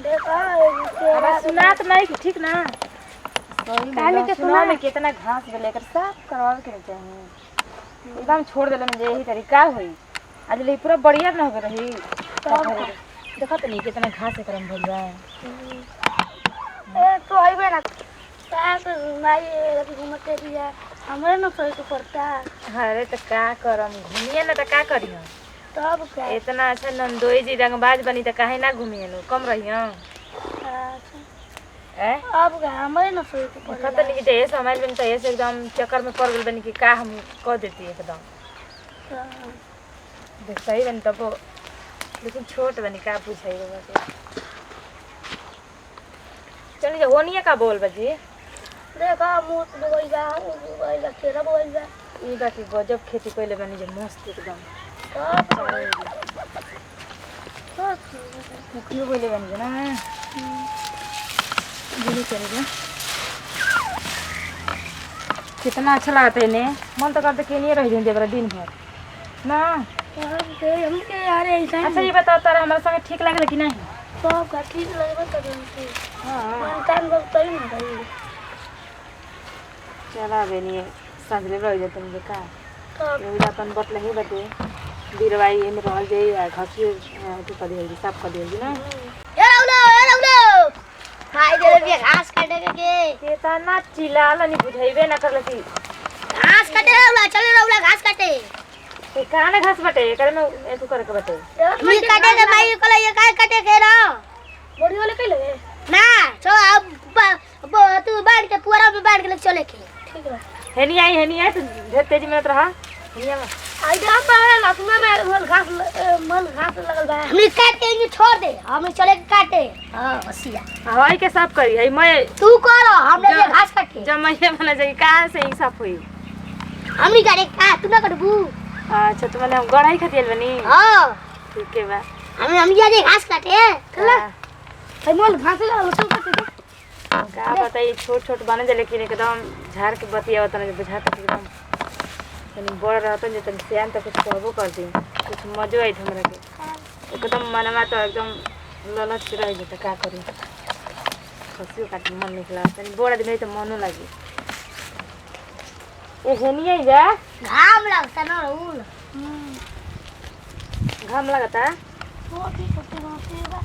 देखा अब सुना तो नहीं कि ठीक ना काहे के सुना में कितना घास पे लेकर साफ करवावे के चाहिए एकदम छोड़ देले में यही तरीका होई आज ले पूरा बढ़िया ना हो रही देखा तो नहीं कितना घास एकरम भइल बा ए तो आइबे ना का तो माई अभी घूमते दिया हमरे न सही को पड़ता अरे तो का करम घूमिए ना तो का करियो तब क्या इतना अच्छा नंदोई जी रंगबाज बनी तो काहे ना घूमिए लो कम रहियो ए अब क्या हमरे न सही को देखा पड़ता तो नहीं जे समझ में तो ऐसे एकदम चक्कर में पड़ गेल बनी कि का हम कह देती एकदम देख सही बन तब लेकिन छोट बनी का पूछाई बाबा के चल जे होनिया का बोल बजी देखा मुंह बोइगा केरा बोइगा ई बाकी गजब खेती कइले बनी जे मस्त एकदम मुखियो बोले बनी ना बुली करेगा कितना अच्छा लगता है ने मन तो करते के नहीं रह जाए बड़ा दिन भर ना हमके यार ऐसा अच्छा ये बता तारा हमारे संगे ठीक लागल कि नहीं सब का ठीक लगबे करे हमके हां मन कान बकतई ना भाई चला बेनी सांझले रह जाते मुझे का तब ये अपन बटले ही बते बीरवाई में रह जाई आ घसी तो कर देगी साफ कर देगी ना ए राउलो खाई दे रे घास काटे के केतना चिल्लाला नहीं बुझाइबे ना करल की घास काटे राउला चल राउला घास काटे ए काने घास बटे करे में एतु करे के बटे मी काटे के भाई कल ये काय काटे के ना बड़ी वाले कइले ना चल अब तू बाढ़ के पुअरा में बाढ़ के चले के ठीक है हेनी आई तो ढेर तेजी में रहा हेनिया में आई जा पाए लखना में मन घास लगल बा हमनी काट के इन्हें छोड़ दे हम चले के काटे हां हसिया हवाई के साफ करी है मैं तू कर हमने ये घास काटे जब मैं बना जाई कहां से ही साफ हुई हमनी करे का तू ना करबू अच्छा तो मैंने गढ़ाई खतियल बनी हां ठीक है बा हम ये घास काटे चला भाई मोल घास लगा तो काटे का बताई छोट बने जे लेकिन एकदम झाड़ के बतिया तना बुझाता एकदम तनी बड़ रहतन जे तनी सियान त कुछ कहबो कर दी कुछ मजो आई हमरा के एकदम मनमा तो एकदम ललच रह जता का करी खसियो काट मन निकला तनी बड़ आदमी तो मनो लागी ए हेनी आई जा घाम लगता ना उल घाम लगता छोटी छोटी बातें बा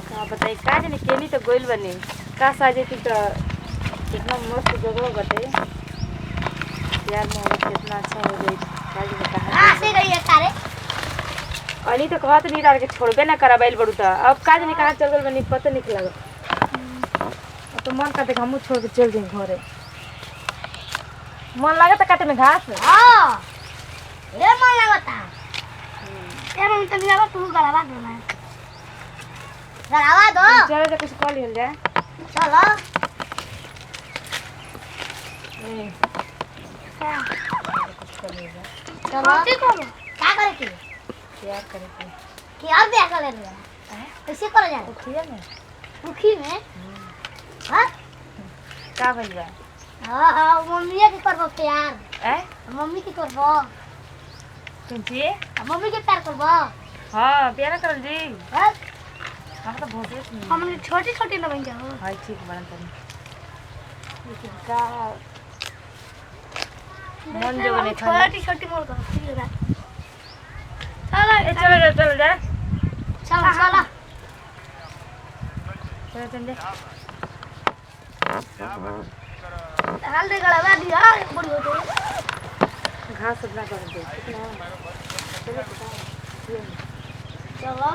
का बताई का जाने केनी तो गोइल बनी का साजे तू तो कितना मस्त जगह बटे यार मोहब्बत कितना अच्छा हो गई काज में कहा से गई है सारे अली तो कहत नहीं डाल के छोड़बे ना कराबैल बड़ू त अब काज नहीं कहा चल गल बनी पता निकल लगा तो मन का देख हमू छोड़ के चल जाई घरे मन लागे त काटे में घास हां ये मन लगता ये मन तो निया तू गलावा दो ना गलावा दो चलो तो कुछ कर लिहल जाए चलो ए कुछ कर लिहल जाए चलो ठीक हो क्या करे की प्यार करे कि और भी कर ले रहा है कैसे कर जाए उठिए ना मुखी में हां का भइल बा हां मम्मी के करबो प्यार ए मम्मी के करबो सुनचिए मम्मी के प्यार करबो हां प्यार करल जी हां हम तो बहुत ही हमने छोटी छोटी न बन जाओ हां ठीक बन तनी लेकिन का मन जो बने था छोटी छोटी मोर कर ठीक है चलो जा चलो चलो चलो चल जा हाल दे गला दिया बड़ी हो गई घास अपना कर दे कितना चलो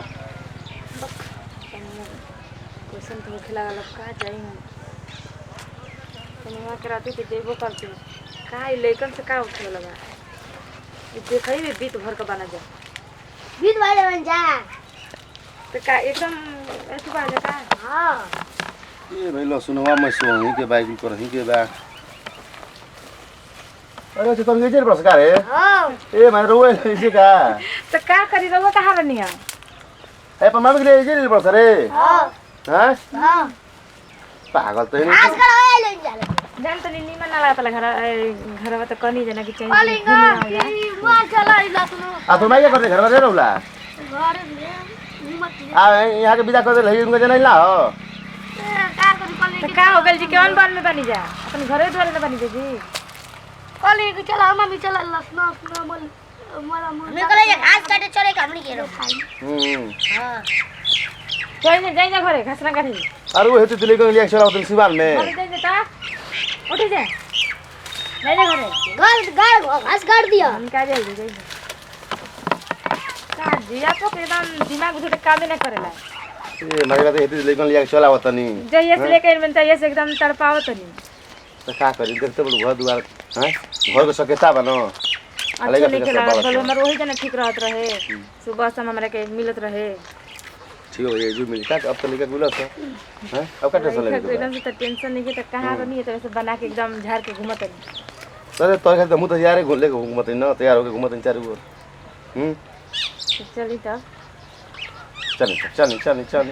क्वेश्चन तो खिला वाला का चाहिए तो के राती के देबो करती का लेकिन से का उठे लगा ये देखई में बीत भर का बना जा बीत वाले बन जा तो का एकदम ऐसे बना जा का हां ये भाई लो सुनवा मैं सोही के बाइक पर ही के बा अरे तो तुम ये जेल पर सका रे हां ए मैं रोए इसी का तो का करी रहो कहां रनिया ए पर मैं के जेल पर सरे हां हां हां पागल तो नहीं आज कर आए ले जा जान तो नी मन ना लागत घर तो कनी जना कि चाहिए पालेगा मार चला इला सुनो आ तो मैं क्या करते घर में रह रहा घर में मत आ यहाँ के विदा कर दे लही उनका जना ना हो का करी कॉलेज तो का हो गइल जी केवन बन में बनी जा अपन घरे द्वारे न बनी जा जी कॉलेज के चला मम्मी चला लसना लसना मल मला मैं कॉलेज घास काटे चले हमनी के हां जाई जा घरे घास ना काटी अरे वो हेतु दिले को लिया चला उतन सिवान में घरे जाई जा ता उठ जा नहीं जा घरे गाड़ घास काट दिया हम का जाई जा का जिया तो एकदम दिमाग उठे काम ना करेला ए मारे बात हेतु दिले को लिया चला उतनी जइए से लेके मन तइए से एकदम तड़पावत नहीं तो का करी देखते बड़ घर दुआर हैं घर को सकेता बनो अच्छा लेके लगा बोलो हमर वही जना ठीक रहत रहे सुबह शाम हमरा के मिलत रहे ठीक हो ये जो मिलता अब तो लेके मिलत है हैं अब का टेंशन लेके एकदम से तो टेंशन नहीं है तो कहां बनी है तो ऐसे बना के एकदम झाड़ के घुमत नहीं अरे तो कहते मु तो यार घुले घूमत न तैयार होके घूमत चारू ओर चली तब चल चल चल चल